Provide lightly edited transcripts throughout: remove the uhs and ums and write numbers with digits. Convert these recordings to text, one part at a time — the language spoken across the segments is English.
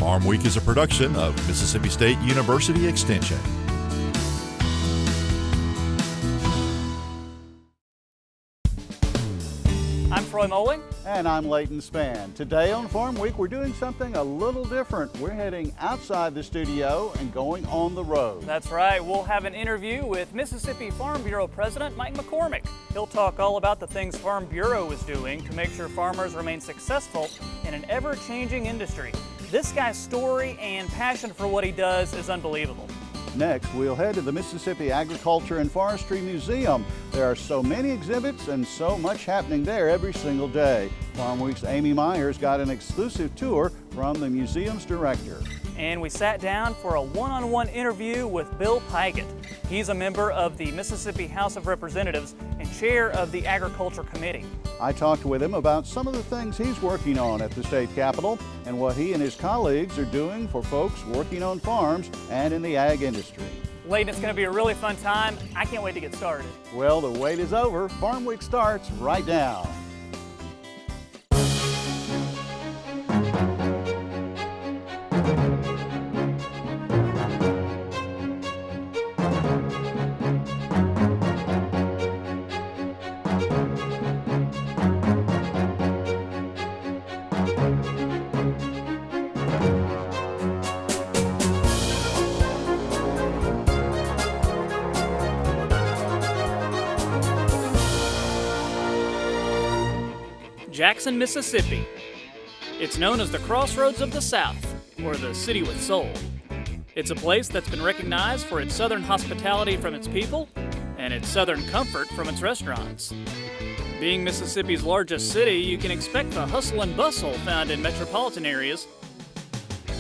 Farmweek is a production of Mississippi State University Extension. I'm Troy Moling. And I'm Leighton Spann. Today on Farm Week, we're doing something a little different. We're heading outside the studio and going on the road. That's right. We'll have an interview with Mississippi Farm Bureau President Mike McCormick. He'll talk all about the things Farm Bureau is doing to make sure farmers remain successful in an ever-changing industry. This guy's story and passion for what he does is unbelievable. Next, we'll head to the Mississippi Agriculture and Forestry Museum. There are so many exhibits and so much happening there every single day. Farm Week's Amy Myers got an exclusive tour from the museum's director. And we sat down for a one-on-one interview with Bill Pygott. He's a member of the Mississippi House of Representatives and chair of the Agriculture Committee. I talked with him about some of the things he's working on at the state capitol and what he and his colleagues are doing for folks working on farms and in the ag industry. Leighton, it's going to be a really fun time. I can't wait to get started. Well, the wait is over. Farm Week starts right now. Jackson, Mississippi. It's known as the Crossroads of the South, or the City with Soul. It's a place that's been recognized for its southern hospitality from its people and its southern comfort from its restaurants. Being Mississippi's largest city, you can expect the hustle and bustle found in metropolitan areas.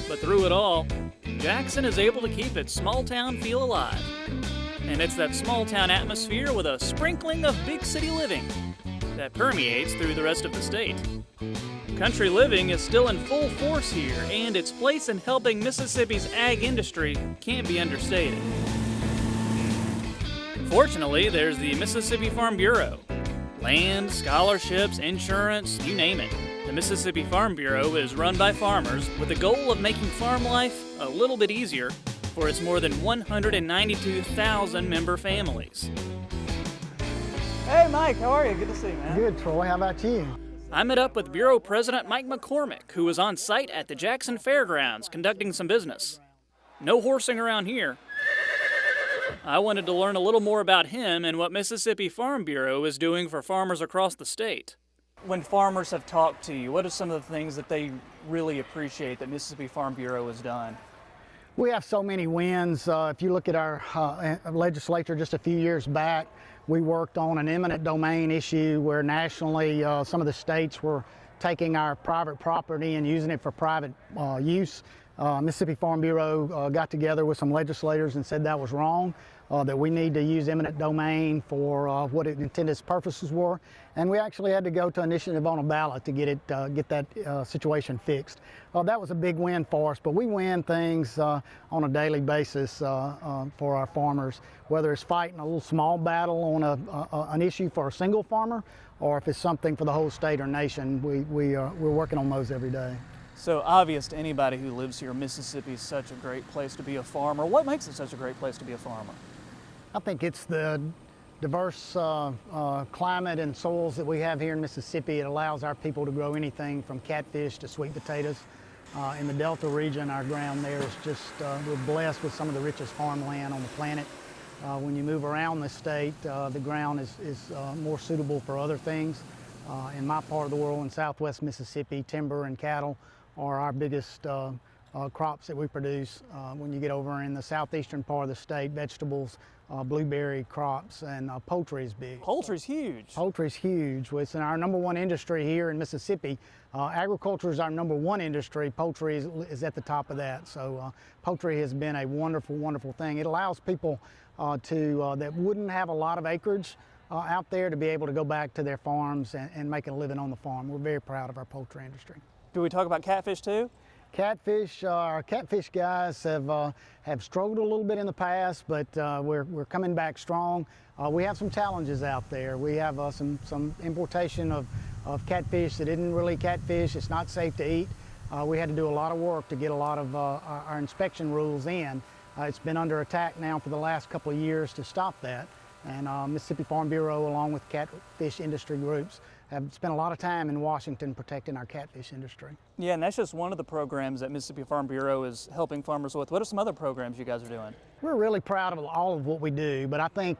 But through it all, Jackson is able to keep its small town feel alive. And it's that small town atmosphere with a sprinkling of big city living that permeates through the rest of the state. Country living is still in full force here, and its place in helping Mississippi's ag industry can't be understated. Fortunately, there's the Mississippi Farm Bureau. Land, scholarships, insurance, you name it. The Mississippi Farm Bureau is run by farmers with the goal of making farm life a little bit easier for its more than 192,000 member families. Hey Mike, how are you? Good to see you, man. Good, Troy. How about you? I met up with Bureau President Mike McCormick, who was on site at the Jackson Fairgrounds conducting some business. No horsing around here. I wanted to learn a little more about him and what Mississippi Farm Bureau is doing for farmers across the state. When farmers have talked to you, what are some of the things that they really appreciate that Mississippi Farm Bureau has done? We have so many wins. If you look at our legislature just a few years back, we worked on an eminent domain issue where nationally some of the states were taking our private property and using it for private use. Mississippi Farm Bureau got together with some legislators and said that was wrong, that we need to use eminent domain for what its intended purposes were. And we actually had to go to initiative on a ballot to get that situation fixed. That was a big win for us, but we win things on a daily basis for our farmers, whether it's fighting a little small battle on an issue for a single farmer, or if it's something for the whole state or nation. We're working on those every day. So obvious to anybody who lives here, Mississippi is such a great place to be a farmer. What makes it such a great place to be a farmer? I think it's the diverse climate and soils that we have here in Mississippi. It allows our people to grow anything from catfish to sweet potatoes. In the Delta region, our ground there is just, we're blessed with some of the richest farmland on the planet. When you move around the state, the ground is more suitable for other things. In my part of the world, in southwest Mississippi, timber and cattle are our biggest crops that we produce. When you get over in the southeastern part of the state, vegetables, blueberry crops, and poultry is big. Poultry's huge. Poultry's huge. It's our number one industry here in Mississippi. Agriculture is our number one industry. Poultry is at the top of that. So poultry has been a wonderful, wonderful thing. It allows people that wouldn't have a lot of acreage out there to be able to go back to their farms and make a living on the farm. We're very proud of our poultry industry. Do we talk about catfish too? Catfish, our catfish guys have struggled a little bit in the past, but we're coming back strong. We have some challenges out there. We have some importation of catfish that isn't really catfish. It's not safe to eat. we had to do a lot of work to get a lot of our inspection rules in. It's been under attack now for the last couple of years to stop that. And Mississippi Farm Bureau, along with catfish industry groups, have spent a lot of time in Washington protecting our catfish industry. Yeah, and that's just one of the programs that Mississippi Farm Bureau is helping farmers with. What are some other programs you guys are doing? We're really proud of all of what we do, but I think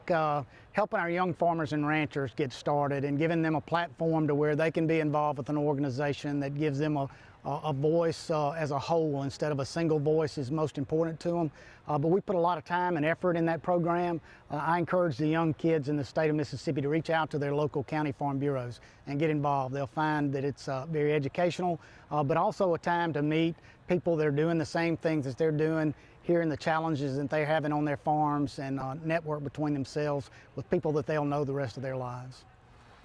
helping our young farmers and ranchers get started and giving them a platform to where they can be involved with an organization that gives them a voice as a whole instead of a single voice is most important to them. But we put a lot of time and effort in that program. I encourage the young kids in the state of Mississippi to reach out to their local county farm bureaus and get involved. They'll find that it's very educational, but also a time to meet people that are doing the same things as they're doing, hearing the challenges that they're having on their farms, and network between themselves with people that they'll know the rest of their lives.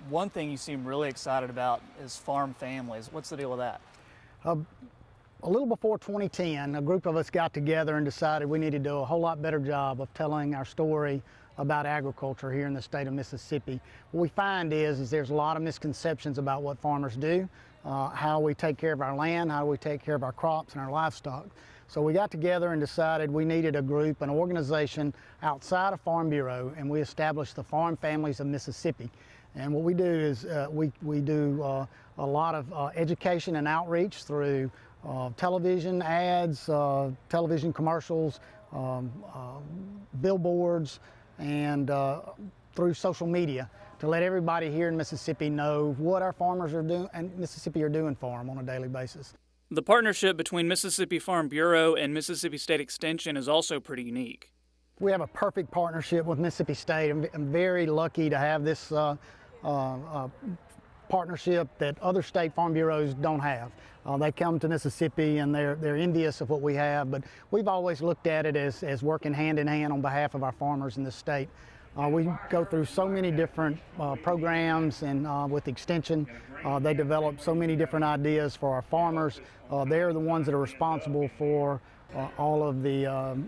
One thing you seem really excited about is farm families. What's the deal with that? A little before 2010, a group of us got together and decided we needed to do a whole lot better job of telling our story about agriculture here in the state of Mississippi. What we find is there's a lot of misconceptions about what farmers do, how we take care of our land, how we take care of our crops and our livestock. So we got together and decided we needed a group, an organization outside of Farm Bureau, and we established the Farm Families of Mississippi. And what we do is we do a lot of education and outreach through television ads, television commercials, billboards, and through social media to let everybody here in Mississippi know what our farmers are doing and Mississippi are doing for them on a daily basis. The partnership between Mississippi Farm Bureau and Mississippi State Extension is also pretty unique. We have a perfect partnership with Mississippi State. I'm very lucky to have this partnership that other state farm bureaus don't have. They come to Mississippi and they're envious of what we have, but we've always looked at it as working hand in hand on behalf of our farmers in the state. We go through so many different programs, and with Extension, they develop so many different ideas for our farmers. They're the ones that are responsible for all of the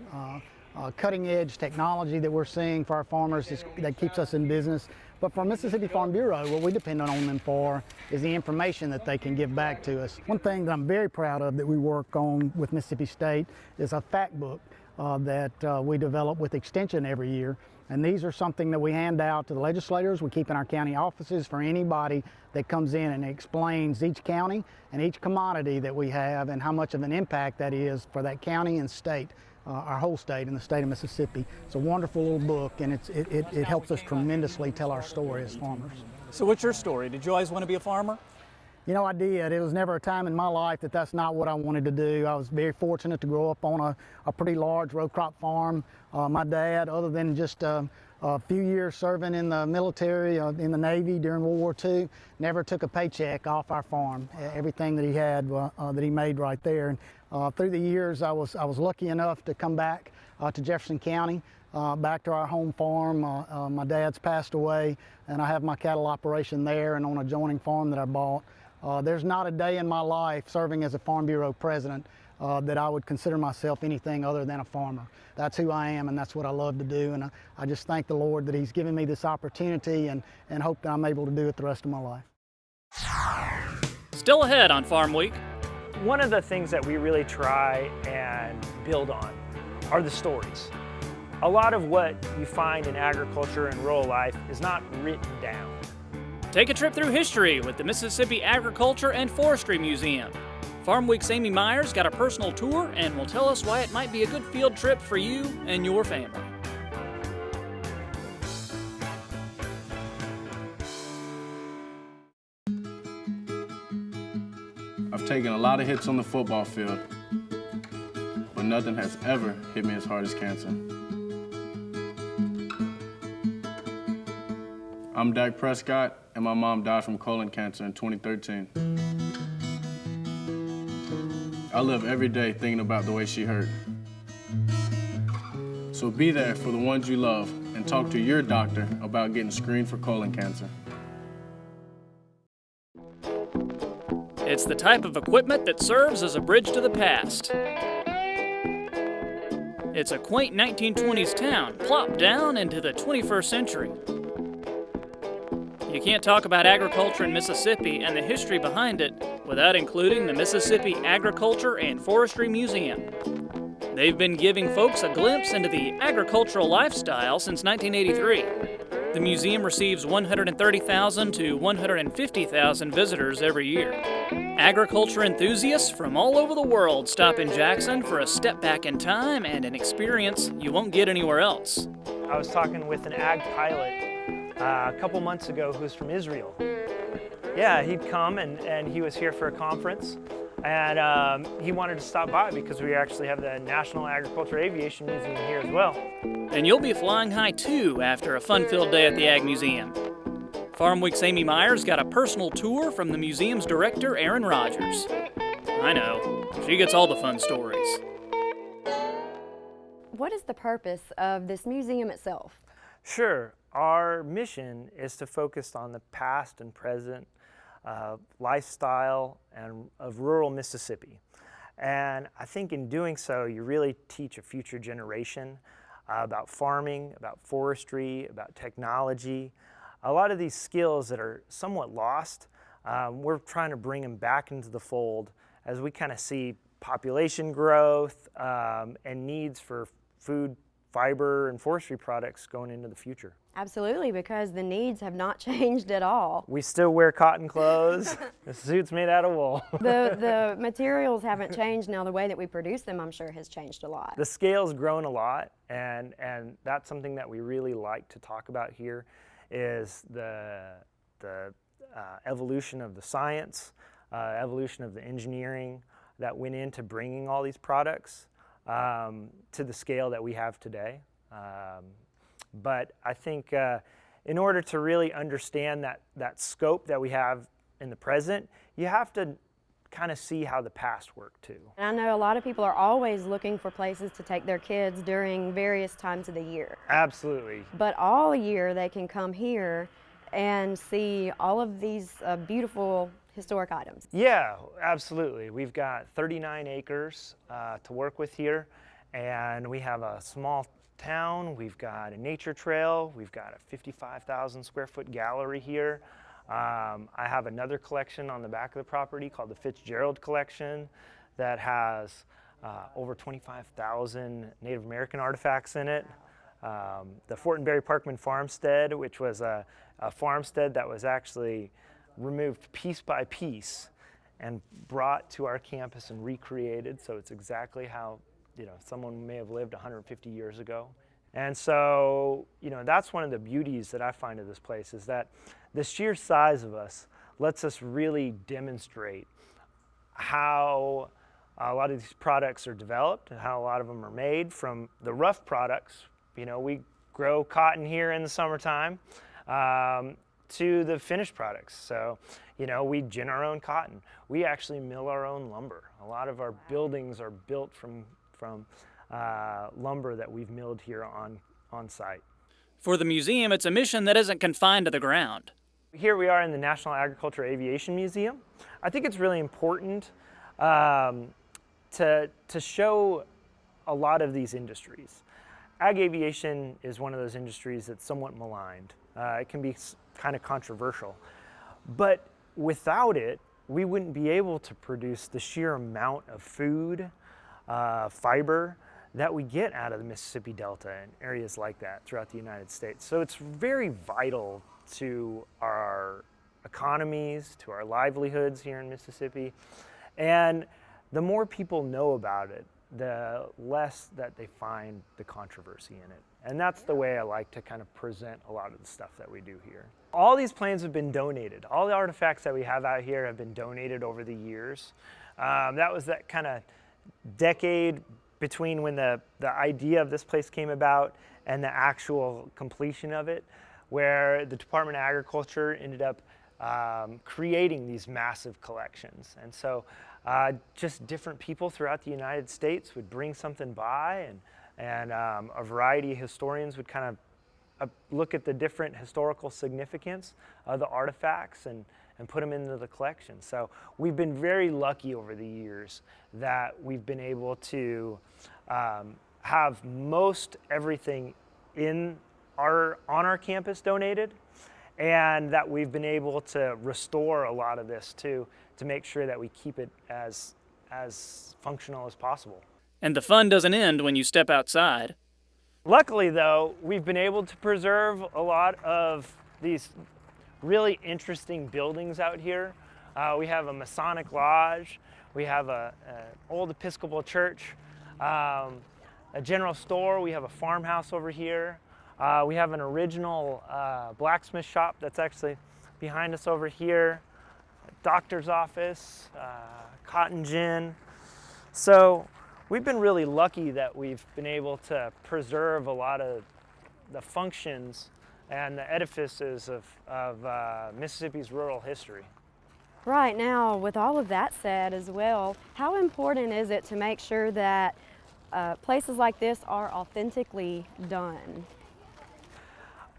cutting edge technology that we're seeing for our farmers that keeps us in business. But for Mississippi Farm Bureau, what we depend on them for is the information that they can give back to us. One thing that I'm very proud of that we work on with Mississippi State is a fact book that we develop with Extension every year. And these are something that we hand out to the legislators. We keep in our county offices for anybody that comes in and explains each county and each commodity that we have and how much of an impact that is for that county and state. Our whole state in the state of Mississippi. It's a wonderful little book, and it helps us tremendously tell our story as farmers. So what's your story? Did you always want to be a farmer? You know, I did. It was never a time in my life that that's not what I wanted to do. I was very fortunate to grow up on a pretty large row crop farm. My dad, other than just a few years serving in the military, in the Navy during World War II, never took a paycheck off our farm. Everything that he had, that he made right there. And through the years, I was lucky enough to come back to Jefferson County, back to our home farm. My dad's passed away, and I have my cattle operation there and on a adjoining farm that I bought. There's not a day in my life serving as a Farm Bureau president that I would consider myself anything other than a farmer. That's who I am, and that's what I love to do, and I just thank the Lord that He's given me this opportunity and hope that I'm able to do it the rest of my life. Still ahead on Farm Week. One of the things that we really try and build on are the stories. A lot of what you find in agriculture and rural life is not written down. Take a trip through history with the Mississippi Agriculture and Forestry Museum. Farm Week's Amy Myers got a personal tour and will tell us why it might be a good field trip for you and your family. I've taken a lot of hits on the football field, but nothing has ever hit me as hard as cancer. I'm Dak Prescott, and my mom died from colon cancer in 2013. I live every day thinking about the way she hurt. So be there for the ones you love and talk to your doctor about getting screened for colon cancer. It's the type of equipment that serves as a bridge to the past. It's a quaint 1920s town plopped down into the 21st century. You can't talk about agriculture in Mississippi and the history behind it without including the Mississippi Agriculture and Forestry Museum. They've been giving folks a glimpse into the agricultural lifestyle since 1983. The museum receives 130,000 to 150,000 visitors every year. Agriculture enthusiasts from all over the world stop in Jackson for a step back in time and an experience you won't get anywhere else. I was talking with an ag pilot a couple months ago who's from Israel. Yeah, he'd come and he was here for a conference, and he wanted to stop by because we actually have the National Agriculture Aviation Museum here as well. And you'll be flying high too after a fun-filled day at the Ag Museum. Farmweek's Amy Myers got a personal tour from the museum's director, Erin Rogers. I know, she gets all the fun stories. What is the purpose of this museum itself? Sure. Our mission is to focus on the past and present lifestyle of rural Mississippi. And I think in doing so, you really teach a future generation about farming, about forestry, about technology. A lot of these skills that are somewhat lost, we're trying to bring them back into the fold as we kind of see population growth and needs for food, fiber, and forestry products going into the future. Absolutely, because the needs have not changed at all. We still wear cotton clothes. The suit's made out of wool. The materials haven't changed. Now the way that we produce them, I'm sure, has changed a lot. The scale's grown a lot, and that's something that we really like to talk about here is the evolution of the science, evolution of the engineering that went into bringing all these products to the scale that we have today. But I think in order to really understand that scope that we have in the present, you have to kind of see how the past worked too. And I know a lot of people are always looking for places to take their kids during various times of the year. Absolutely. But all year they can come here and see all of these beautiful historic items. Yeah, absolutely. We've got 39 acres to work with here, and we have a small town, we've got a nature trail, we've got a 55,000 square foot gallery here. I have another collection on the back of the property called the Fitzgerald Collection that has over 25,000 Native American artifacts in it. The Fortenberry Parkman Farmstead, which was a farmstead that was actually removed piece by piece and brought to our campus and recreated, so it's exactly how someone may have lived 150 years ago. And so, that's one of the beauties that I find of this place is that the sheer size of us lets us really demonstrate how a lot of these products are developed and how a lot of them are made from the rough products. We grow cotton here in the summertime to the finished products. So, we gin our own cotton. We actually mill our own lumber. A lot of our buildings are built from lumber that we've milled here on site. For the museum, it's a mission that isn't confined to the ground. Here we are in the National Agriculture Aviation Museum. I think it's really important to show a lot of these industries. Ag aviation is one of those industries that's somewhat maligned. It can be kind of controversial, but without it, we wouldn't be able to produce the sheer amount of food, fiber that we get out of the Mississippi Delta and areas like that throughout the United States. So it's very vital to our economies, to our livelihoods here in Mississippi. And the more people know about it, the less that they find the controversy in it. And that's the way I like to kind of present a lot of the stuff that we do here. All these planes have been donated. All the artifacts that we have out here have been donated over the years. That was that kind of decade between when the idea of this place came about and the actual completion of it, where the Department of Agriculture ended up creating these massive collections. And so just different people throughout the United States would bring something by, and a variety of historians would kind of look at the different historical significance of the artifacts and put them into the collection. So we've been very lucky over the years that we've been able to have most everything on our campus donated, and that we've been able to restore a lot of this too to make sure that we keep it as functional as possible. And the fun doesn't end when you step outside. Luckily though, we've been able to preserve a lot of these really interesting buildings out here. We have a Masonic lodge, we have an old Episcopal church, a general store, we have a farmhouse over here. We have an original blacksmith shop that's actually behind us over here, a doctor's office, cotton gin. So we've been really lucky that we've been able to preserve a lot of the functions and the edifices of Mississippi's rural history. Right now, with all of that said as well, how important is it to make sure that places like this are authentically done?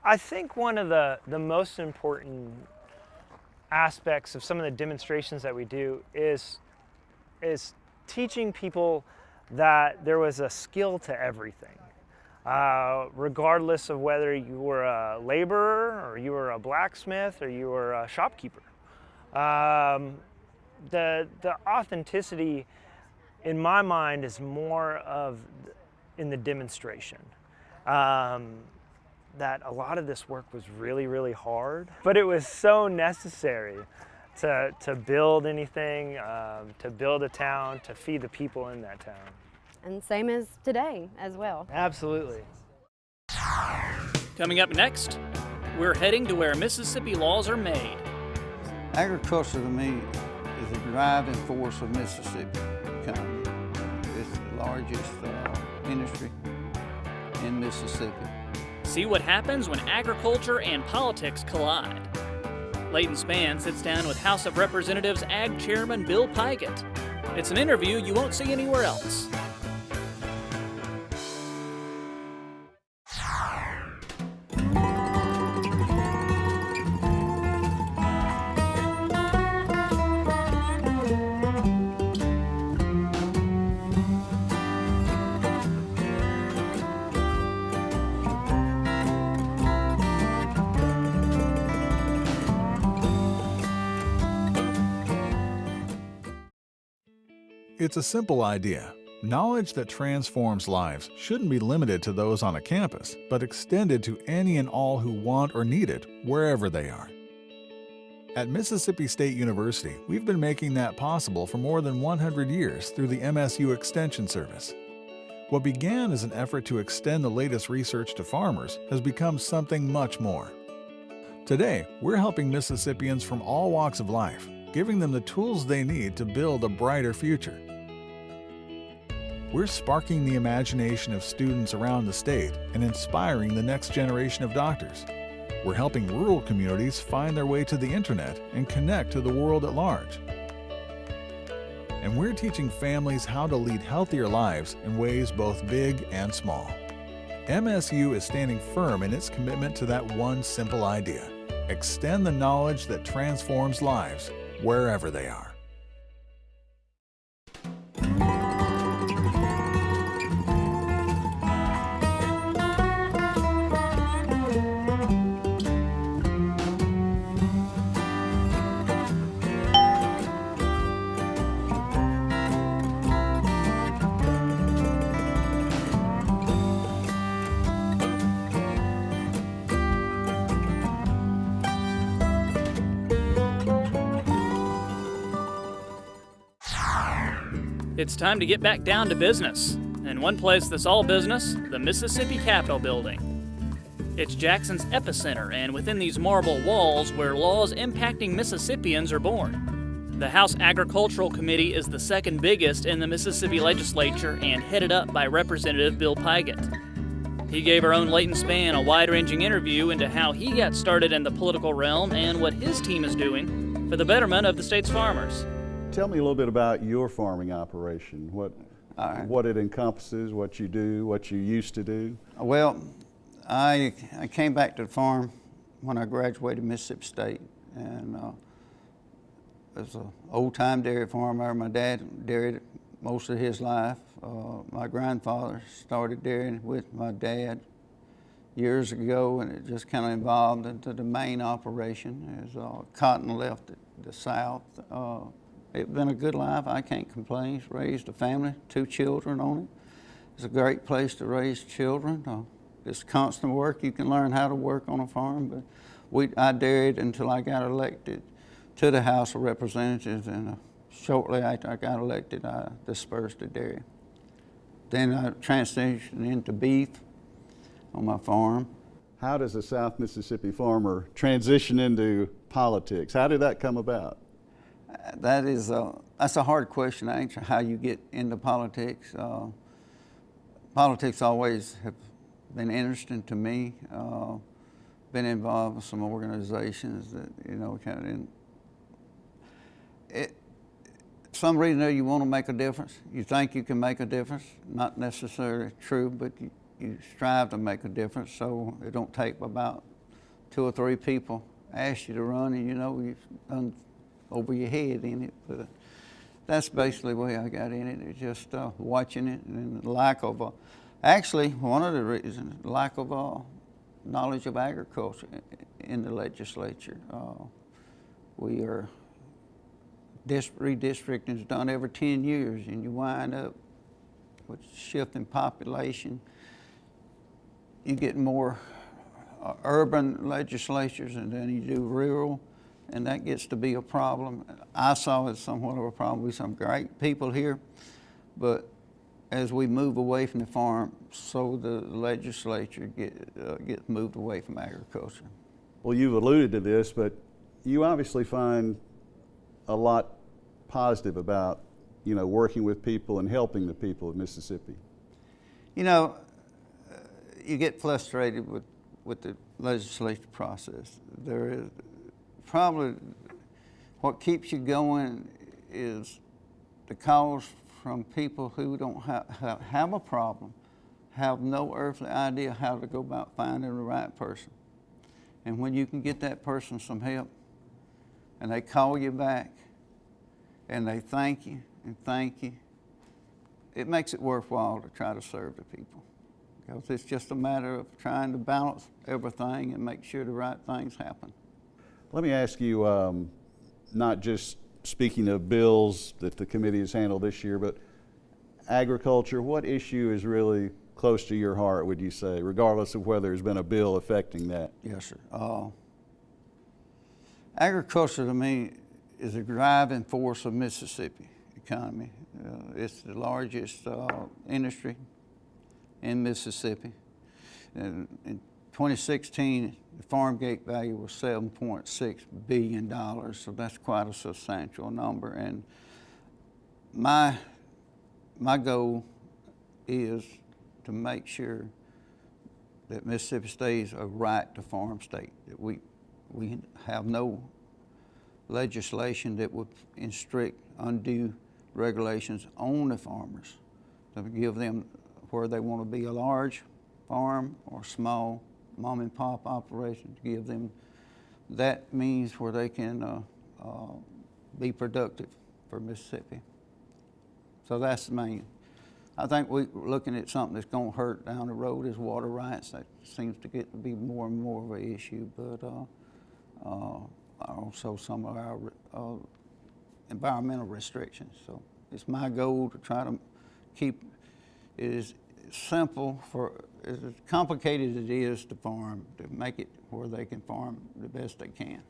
I think one of the most important aspects of some of the demonstrations that we do is teaching people that there was a skill to everything. Regardless of whether you were a laborer or you were a blacksmith or you were a shopkeeper. The authenticity in my mind is more of in the demonstration. That a lot of this work was really, really hard, but it was so necessary to build anything, to build a town, to feed the people in that town. And same as today as well. Absolutely. Coming up next, we're heading to where Mississippi laws are made. Agriculture to me is the driving force of Mississippi economy. It's the largest industry in Mississippi. See what happens when agriculture and politics collide. Leighton Spann sits down with House of Representatives Ag Chairman Bill Pygott. It's an interview you won't see anywhere else. It's a simple idea. Knowledge that transforms lives shouldn't be limited to those on a campus, but extended to any and all who want or need it, wherever they are. At Mississippi State University, we've been making that possible for more than 100 years through the MSU Extension Service. What began as an effort to extend the latest research to farmers has become something much more. Today, we're helping Mississippians from all walks of life, giving them the tools they need to build a brighter future. We're sparking the imagination of students around the state and inspiring the next generation of doctors. We're helping rural communities find their way to the internet and connect to the world at large. And we're teaching families how to lead healthier lives in ways both big and small. MSU is standing firm in its commitment to that one simple idea: extend the knowledge that transforms lives wherever they are. It's time to get back down to business. And one place that's all business, the Mississippi Capitol building. It's Jackson's epicenter, and within these marble walls where laws impacting Mississippians are born. The House Agricultural Committee is the second biggest in the Mississippi legislature and headed up by Representative Bill Pygott. He gave our own Leighton Spann a wide-ranging interview into how he got started in the political realm and what his team is doing for the betterment of the state's farmers. Tell me a little bit about your farming operation, what it encompasses, what you do, what you used to do. Well, I came back to the farm when I graduated Mississippi State, and it was an old-time dairy farmer. My dad dairied most of his life. My grandfather started dairying with my dad years ago, and it just kind of evolved into the main operation as cotton left the South. It's been a good life. I can't complain. Raised a family, 2 children on it. It's a great place to raise children. It's constant work. You can learn how to work on a farm, but I dairied until I got elected to the House of Representatives, and shortly after I got elected, I dispersed the dairy. Then I transitioned into beef on my farm. How does a South Mississippi farmer transition into politics? How did that come about? That's a hard question to answer, how you get into politics. Politics always have been interesting to me. Been involved with some organizations that, kind of some reason there you want to make a difference. You think you can make a difference. Not necessarily true, but you strive to make a difference, so it don't take about 2 or 3 people ask you to run, and you've done over your head in it. But that's basically the way I got in it. It's just watching it, and the lack of actually, one of the reasons, lack of knowledge of agriculture in the legislature. We are redistricting is done every 10 years, and you wind up with shifting population. You get more urban legislatures, and then you do rural, and that gets to be a problem. I saw it somewhat of a problem. We have some great people here, but as we move away from the farm, so the legislature gets moved away from agriculture. Well, you've alluded to this, but you obviously find a lot positive about, working with people and helping the people of Mississippi. You get frustrated with the legislative process. There is probably what keeps you going is the calls from people who don't have a problem, have no earthly idea how to go about finding the right person. And when you can get that person some help, and they call you back, and they thank you and thank you, it makes it worthwhile to try to serve the people. Because it's just a matter of trying to balance everything and make sure the right things happen. Let me ask you, not just speaking of bills that the committee has handled this year, but agriculture, what issue is really close to your heart, would you say, regardless of whether there's been a bill affecting that? Yes, sir. Agriculture to me is a driving force of Mississippi economy. It's the largest industry in Mississippi. In 2016, the farm gate value was $7.6 billion, so that's quite a substantial number. And my goal is to make sure that Mississippi stays a right to farm state, that we have no legislation that would instruct undue regulations on the farmers, to give them where they want to be a large farm or small mom and pop operation, to give them that means where they can be productive for Mississippi. So that's the main. I think we're looking at something that's going to hurt down the road is water rights. That seems to get to be more and more of an issue, but also some of our environmental restrictions. So it's my goal to try to keep it as simple, for as complicated as it is to farm, to make it where they can farm the best they can.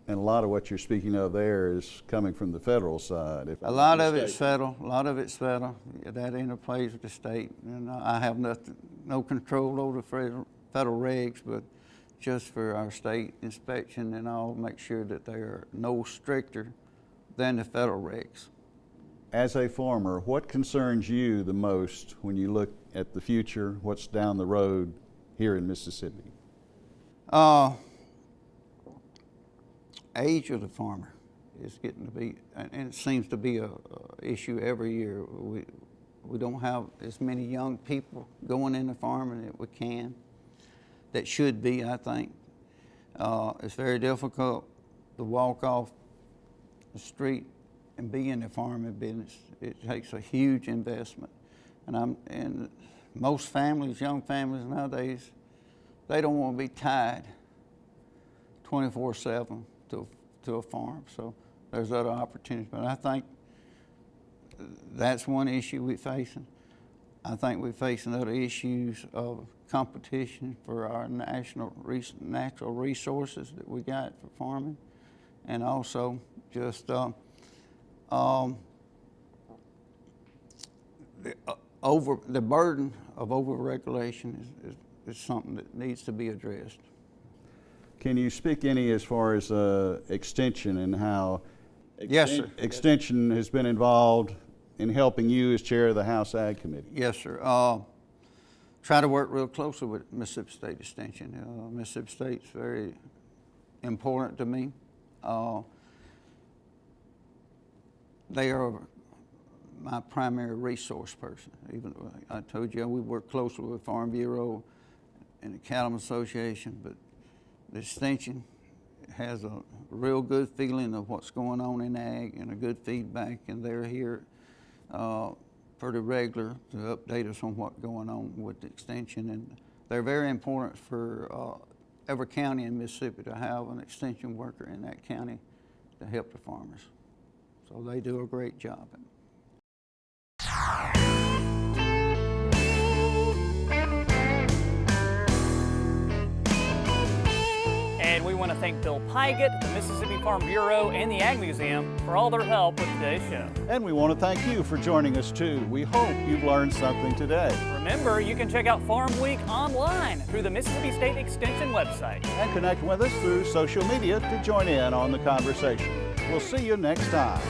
And a lot of what you're speaking of there is coming from the federal side. A lot of it's federal. A lot of it's federal. That interplays with the state, and I have no control over the federal regs, but just for our state inspection, and I'll make sure that they are no stricter than the federal regs. As a farmer, what concerns you the most when you look at the future, what's down the road here in Mississippi? Age of the farmer is getting to be, and it seems to be a issue every year. We don't have as many young people going into farming that we can, that should be, I think. It's very difficult to walk off the street and be in the farming business. It takes a huge investment. And most families, young families nowadays, they don't want to be tied 24/7 to a farm. So there's other opportunities. But I think that's one issue we're facing. I think we're facing other issues of competition for our natural resources that we got for farming, and also just the burden of over-regulation is something that needs to be addressed. Can you speak any as far as extension and how Yes, sir. Extension has been involved in helping you as chair of the House Ag Committee? Yes, sir. Try to work real closely with Mississippi State Extension. Mississippi State's very important to me. They are my primary resource person. Even I told you we work closely with Farm Bureau and the Cattlemen Association, but the Extension has a real good feeling of what's going on in ag and a good feedback, and they're here pretty regular to update us on what's going on with the Extension. And they're very important for every county in Mississippi to have an Extension worker in that county to help the farmers. So they do a great job. And we want to thank Bill Pygott, the Mississippi Farm Bureau, and the Ag Museum for all their help with today's show. And we want to thank you for joining us too. We hope you've learned something today. Remember, you can check out Farm Week online through the Mississippi State Extension website. And connect with us through social media to join in on the conversation. We'll see you next time.